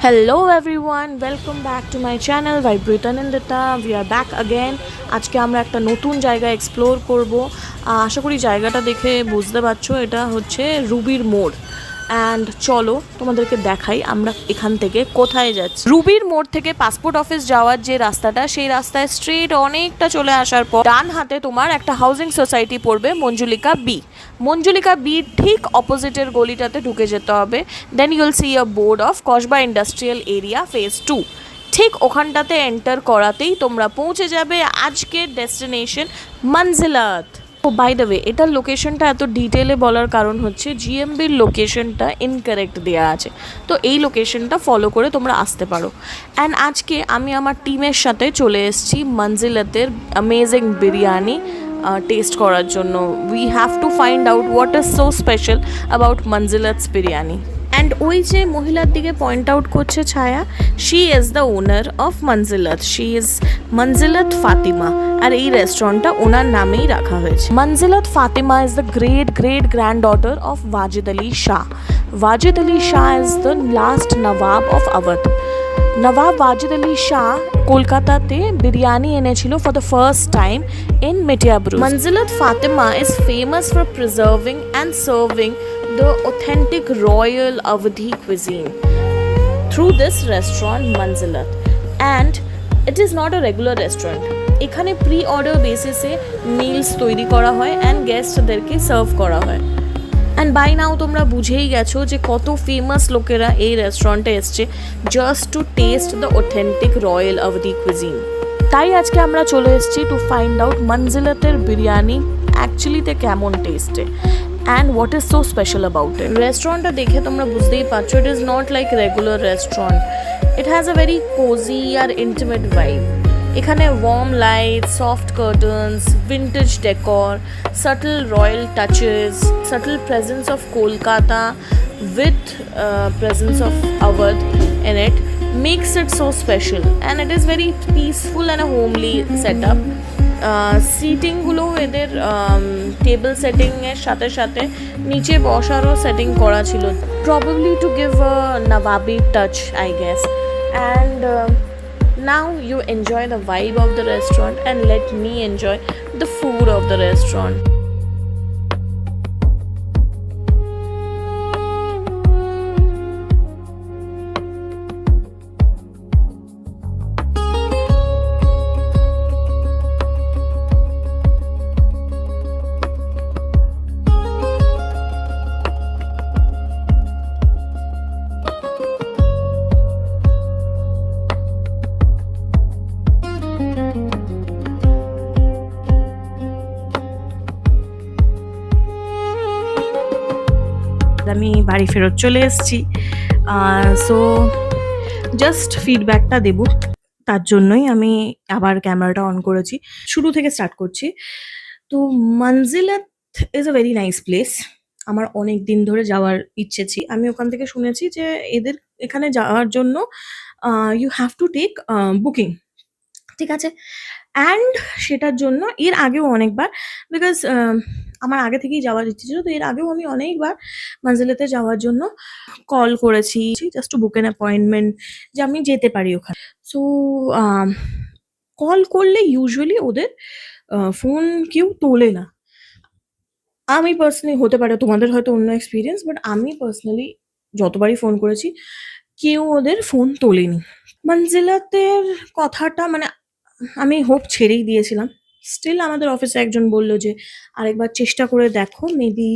Hello everyone, welcome back to my channel Vibrita Nandita. We are back again. আজকে আমরা একটা নতুন জায়গা এক্সপ্লোর করব। আশা করি জায়গাটা দেখে বুঝতে পারছো এটা হচ্ছে রুবির মোড়। অ্যান্ড চলো তোমাদেরকে দেখাই আমরা এখান থেকে কোথায় যাচ্ছি। রুবির মোড় থেকে পাসপোর্ট অফিস যাওয়ার যে রাস্তাটা, সেই রাস্তায় স্ট্রেট অনেকটা চলে আসার পর ডান হাতে তোমার একটা হাউজিং সোসাইটি পড়বে, মঞ্জুলিকা বি। মঞ্জুলিকা বি ঠিক অপোজিটের গলিটাতে ঢুকে যেতে হবে। Then you'll see a board of Kasba industrial area phase 2। ঠিক ওখানটাতে এন্টার করাতেই তোমরা পৌঁছে যাবে আজকের destination Manzilat. Oh by the way, এটার লোকেশনটা এত ডিটেলে বলার কারণ হচ্ছে জিএমবির লোকেশনটা ইনকারেক্ট দেওয়া আছে, তো এই লোকেশনটা ফলো করে তোমরা আসতে পারো। অ্যান্ড আজকে আমি আমার টিমের সাথে চলে এসেছি মঞ্জিলাতের অ্যামেজিং বিরিয়ানি টেস্ট করার জন্য। We have to find out what is so special about Manzilat's biryani. And ওই যে মহিলার দিকে পয়েন্ট আউট করছে Chhaya, she is the owner of Manzilat. She is Manzilat Fatima, আর এই রেস্টুরেন্টটা ওনার নামেই রাখা হয়েছে। Manzilat Fatima is the great great grand daughter of Wajid Ali Shah. Wajid Ali Shah is the last nawab of Awadh. Nawab Wajid Ali Shah কলকাতাতে বিরিয়ানি এনেছিল for the first time in Metiabruz. Manzilat Fatima is famous for preserving and serving the authentic royal Awadhi cuisine through this restaurant Manzilat, and it is not a regular restaurant. এখানে pre order বেসিসে mills তৈরি করা হয় and গেস্টদেরকে serve করা হয়। And by নাও তোমরা বুঝেই গেছো যে কত ফেমাস লোকেরা এই রেস্টুরেন্টে এসছে just to taste the authentic royal Awadhi cuisine. তাই আজকে আমরা চলে এসেছি টু ফাইন্ড আউট মঞ্জিলাতের বিরিয়ানি অ্যাকচুয়ালিতে কেমন টেস্টে and what is so special about it. রেস্টুরেন্টটা দেখে তোমরা বুঝতেই পারছো it is not like regular restaurant. It has a very cozy R intimate vibe. এখানে warm lights, soft curtains, vintage decor, subtle royal touches, subtle presence of Kolkata with presence of Awadh in it makes it so special, and it is very peaceful and a homely setup. সিটিংগুলো এদের table সেটিংয়ের সাথে সাথে নিচে বসারও setting করা ছিল, probably to give a nawabi touch I guess. And now you enjoy the vibe of the restaurant and let me enjoy the food of the restaurant. আমি বাড়ি ফেরত চলে এসেছি, সো জাস্ট ফিডব্যাকটা দেব, তার জন্যই আমি আবার ক্যামেরাটা অন করেছি। শুরু থেকে স্টার্ট করছি। তো Manzilat is a very nice place. আমার অনেক দিন ধরে যাওয়ার ইচ্ছে ছিল। আমি ওখান থেকে শুনেছি যে এদের এখানে যাওয়ার জন্য you have to take booking, ঠিক আছে। অ্যান্ড সেটার জন্য এর আগেও অনেকবার, বিকজ আমার আগে থেকেই যাওয়ার ইচ্ছে ছিল, তো এর আগেও আমি অনেকবার মঞ্জিলাতে যাওয়ার জন্য কল করেছি just to book an appointment যে আমি যেতে পারি ওখানে। সো কল করলে ইউজুয়ালি ওদের ফোন কেউ তোলে না। আমি পার্সোনালি, হতে পারে তোমাদের হয়তো অন্য এক্সপিরিয়েন্স, বাট আমি পার্সোনালি যতবারই ফোন করেছি কেউ ওদের ফোন তোলেনি। মঞ্জিলাতের কথাটা মানে আমি হোপ ছেড়েই দিয়েছিলাম। স্টিল আমাদের অফিসে একজন বলল যে আরেকবার চেষ্টা করে দেখো, মেবি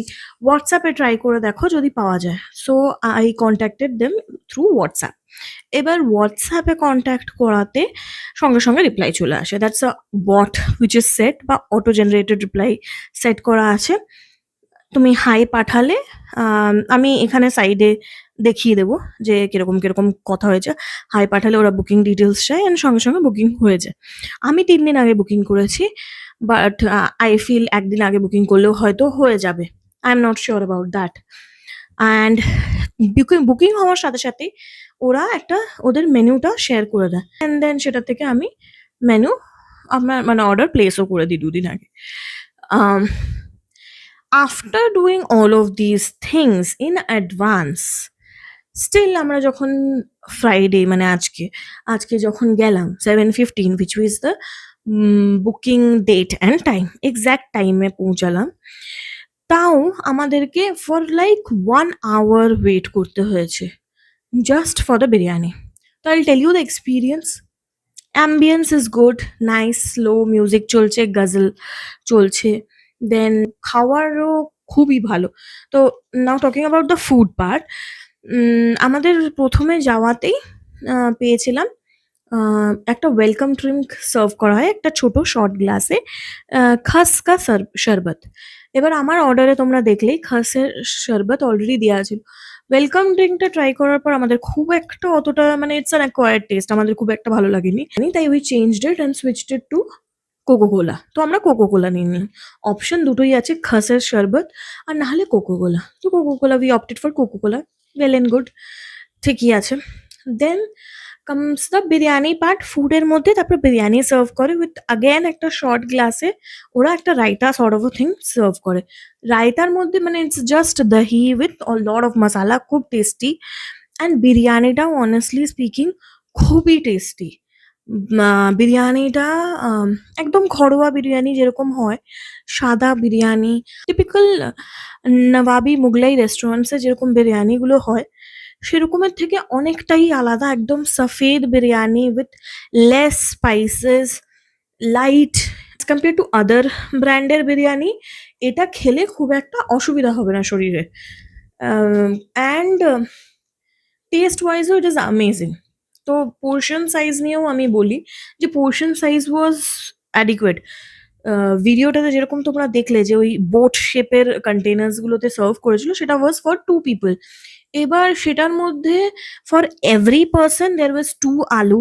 হোয়াটসঅ্যাপে ট্রাই করে দেখো যদি পাওয়া যায়। So I contacted them through WhatsApp. এবার হোয়াটসঅ্যাপে কন্ট্যাক্ট করাতে সঙ্গে সঙ্গে রিপ্লাই চলে আসে। That's a bot which is set, বা অটো জেনারেটেড রিপ্লাই সেট করা আছে। তুমি হাই পাঠালে আমি এখানে সাইডে দেখিয়ে দেবো যে কিরকম কিরকম কথা হয়েছে। হাই পাঠালে ওরা বুকিং ডিটেলস চায় অ্যান্ড সঙ্গে সঙ্গে বুকিং হয়ে যায়। আমি 3 দিন আগে বুকিং করেছি, বাট আই ফিল একদিন আগে বুকিং করলেও হয়তো হয়ে যাবে। I am not sure about that. And booking হওয়ার সাথে সাথেই ওরা একটা ওদের মেনুটা শেয়ার করে দেয়, অ্যান্ড দেন সেটা থেকে আমি মেনু আপনার মানে অর্ডার প্লেসও করে দিই 2 দিন আগে। After doing all of these things in advance, still আমরা যখন ফ্রাইডে মানে আজকে যখন গেলাম 7:15 which was the booking date and time, exact টাইমে পৌঁছালাম। তাও আমাদেরকে ফর লাইক 1 hour ওয়েট করতে হয়েছে জাস্ট ফর দ্য বিরিয়ানি। তো I'll tell you the experience. Ambience is good, nice slow music চলছে, গজল চলছে, দেন খাওয়ারও খুবই ভালো। তো now talking about the food part, আমাদের প্রথমে যাওয়াতেই পেয়েছিলাম একটা ওয়েলকাম ড্রিঙ্ক সার্ভ করা হয় একটা ছোট শর্ট গ্লাসে, খাস কা শরবত। এবার আমার অর্ডারে তোমরা দেখলেই খাসের শরবত অলরেডি দেওয়া ছিল। ওয়েলকাম ড্রিঙ্কটা ট্রাই করার পর আমাদের খুব একটা অতটা মানে ইটস অ্যান অ্যাকোয়ার্ড টেস্ট, আমাদের খুব একটা ভালো লাগেনি, তাই we changed it and switched it to Coca কোলা। তো আমরা কোকো কোলা নিয়ে নিই, অপশন দুটোই আছে, খাসের শরবত আর না হলে কোকো কোলা। তো coca cola we opted for coca cola, well and good, ঠিকই আছে। Then comes the biryani part. ফুডের মধ্যে তারপর বিরিয়ানি সার্ভ করে উইথ আগেন একটা শর্ট গ্লাসে ওরা একটা raita sort of thing serve করে। রায়তার মধ্যে মানে it's just dahi with lot of masala, খুব টেস্টি। অ্যান্ড বিরিয়ানিটাও অনেস্টলি স্পিকিং খুবই টেস্টি। বিরিয়ানিটা একদম ঘরোয়া বিরিয়ানি যেরকম হয়, সাদা বিরিয়ানি, টিপিক্যাল নবাবি মুঘলাই রেস্টুরেন্টসে যেরকম বিরিয়ানিগুলো হয় সেরকমের থেকে অনেকটাই আলাদা। একদম সফেদ biryani with less spices, light compare to other ব্র্যান্ডের বিরিয়ানি। এটা খেলে খুব একটা অসুবিধা হবে না শরীরে, অ্যান্ড টেস্ট ওয়াইজও ইট ইজ অ্যামেজিং। তো পোর্শন সাইজ নিয়েও আমি বলি যে পোর্শন সাইজ ওয়াজ অ্যাডিকুয়েট। ভিডিওটাতে যেরকম তোমরা দেখলে যে ওই বোট শেপের কন্টেনার্সগুলোতে সার্ভ করেছিল সেটা ওয়াজ ফর 2 পিপল। এবার সেটার মধ্যে for every person there was 2 আলু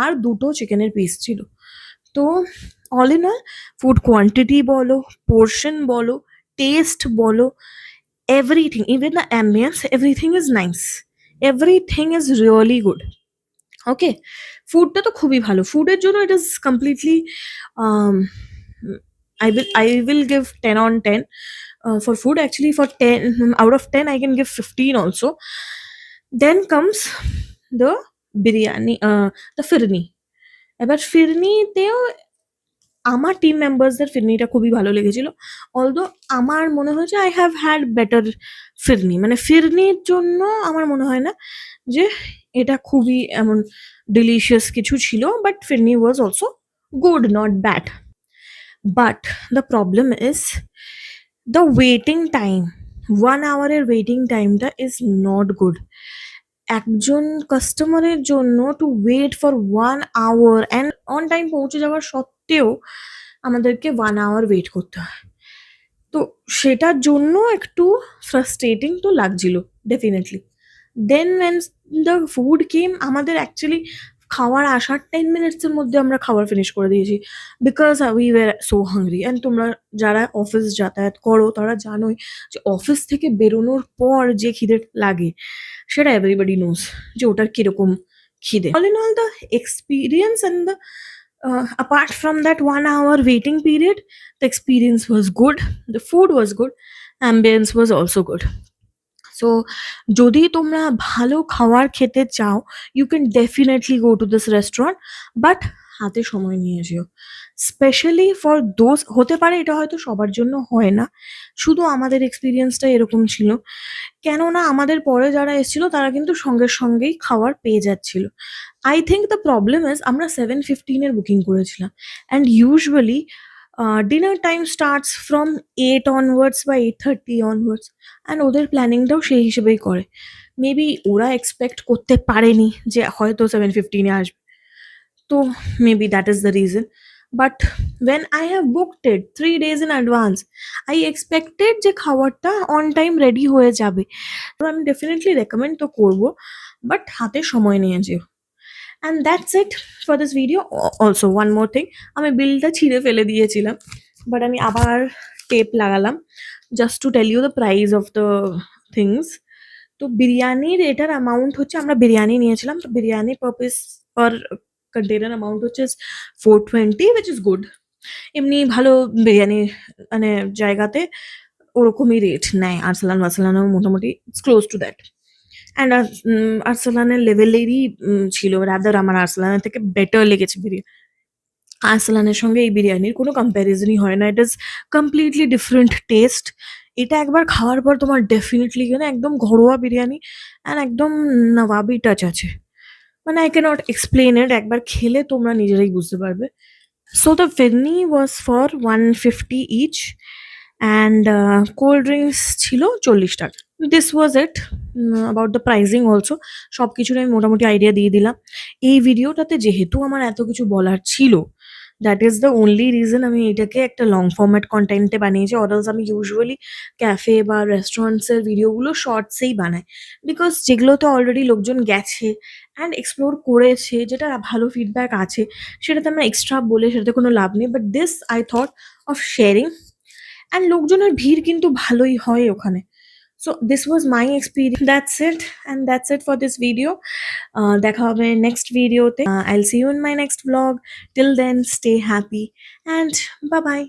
আর 2টো চিকেনের পিস ছিল। তো all in all food quantity বলো, পোর্শন বলো, টেস্ট বলো, everything, even the ambience, everything is nice, everything is really good. Okay, ফুডটা তো খুবই ভালো। ফুডের জন্য it is completely I will give 10 on 10 for food. Actually, for 10 out of 10, I can give 15 also. Then comes the biryani, the ফিরনি। এবার ফিরনিতেও আমার team মেম্বার্সদের ফিরনিটা খুবই ভালো লেগেছিল। অলদো আমার মনে হয়েছে আই হ্যাভ হ্যাড বেটার ফিরনি, মানে ফিরনির জন্য আমার মনে হয় না যে এটা খুবই এমন ডিলিশিয়াস কিছু ছিল, but phirni was also good, not bad. But the problem is the waiting time. 1 hour-এর ওয়েটিং টাইমটা ইজ নট গুড। একজন কাস্টমারের জন্য to wait for 1 hour and on time পৌঁছে যাওয়ার সত্ত্বেও আমাদেরকে 1 hour ওয়েট করতে হয়। তো সেটার জন্য একটু ফ্রাস্ট্রেটিং তো লাগছিল definitely. Then when the food came, আমাদের অ্যাকচুয়ালি খাওয়ার আসার 10 মিনিটসের মধ্যে আমরা খাবার ফিনিশ করে দিয়েছি, because we were so hungry. And তোমরা যারা অফিস যাতায়াত করো তারা জানোই যে অফিস থেকে বেরোনোর পর যে খিদে লাগে সেটা এভরিবডি নোজ যে ওটার কিরকম খিদে। All in all the experience and the apart from that 1 hour waiting period, the experience was good, the food was good, ambience was also good. So যদি তোমরা ভালো খাবার খেতে চাও you can definitely go to this restaurant, but হাতে সময় নিয়ে যেও। স্পেশালি ফর দোজ, হতে পারে এটা হয়তো সবার জন্য হয় না, শুধু আমাদের এক্সপিরিয়েন্সটা এরকম ছিল। কেননা আমাদের পরে যারা এসেছিল তারা কিন্তু সঙ্গে সঙ্গেই খাবার পেয়ে যাচ্ছিল। I think the problem is আমরা 7:15-এর বুকিং করেছিলাম, and usually dinner time starts from 8 onwards বা 8:30 অনওয়ার্ডস, অ্যান্ড ওদের প্ল্যানিংটাও সেই হিসেবেই করে। মেবি ওরা এক্সপেক্ট করতে পারেনি যে হয়তো 7:15-এ আসবে, তো maybe that is the reason. But when I have booked it 3 days in advance, I expected যে খাবারটা অন টাইম রেডি হয়ে যাবে। তো আমি ডেফিনেটলি রেকমেন্ড তো করবো, বাট হাতে সময় নিয়ে যেও। And that's it for this video. Also one more thing, আমি বিলটা ছিঁড়ে ফেলে দিয়েছিলাম, বাট আমি আবার টেপ লাগালাম just to tell you the price of the things. তো বিরিয়ানির এটার অ্যামাউন্ট হচ্ছে, আমরা বিরিয়ানি নিয়েছিলাম, তো biryani purpose per container amount হচ্ছে 420, উইচ ইজ গুড। এমনি ভালো বিরিয়ানি মানে জায়গাতে ওরকমই রেট নেয়, আরসালান ওয়ারসালানও মোটামুটি ক্লোজ টু দ্যাট। অ্যান্ড আরসালানের লেভেলেরই ছিল, রাদার আমার আরসালানের থেকে বেটার লেগেছে বিরিয়ানি। আরসালানের সঙ্গে এই বিরিয়ানির কোনো কম্প্যারিজনই হয় না। ইট ইজ কমপ্লিটলি ডিফারেন্ট টেস্ট। এটা একবার খাওয়ার পর তোমার ডেফিনিটলি একদম ঘরোয়া বিরিয়ানি অ্যান্ড একদম নবাবি টাচ আছে। মানে I cannot explain it, একবার খেলে তোমরা নিজেরাই বুঝতে পারবে। So the Firni was for 150 each and cold drinks ছিল 40 টাকা। This was it about the pricing also. সবকিছুর আমি মোটামুটি আইডিয়া দিয়ে দিলাম। এই ভিডিওটাতে যেহেতু আমার এত কিছু বলার ছিল, that is the only reason আমি এটাকে একটা লং ফরম্যাট কনটেন্টে বানিয়েছি। অদার্স আমি ইউজুয়ালি ক্যাফে বা রেস্টুরেন্টসের ভিডিওগুলো শর্টসেই বানাই। বিকজ যেগুলোতে অলরেডি লোকজন গেছে অ্যান্ড এক্সপ্লোর করেছে, যেটা ভালো ফিডব্যাক আছে, সেটাতে আমরা এক্সট্রা বলে সেটাতে কোনো লাভ নেই। But this I thought of sharing, and লোকজনের ভিড় কিন্তু ভালোই হয় ওখানে। So this was my experience. That's it, and that's it for this video. দেখা হবে next videoতে। I'll see you in my next vlog. Till then, stay happy and bye bye.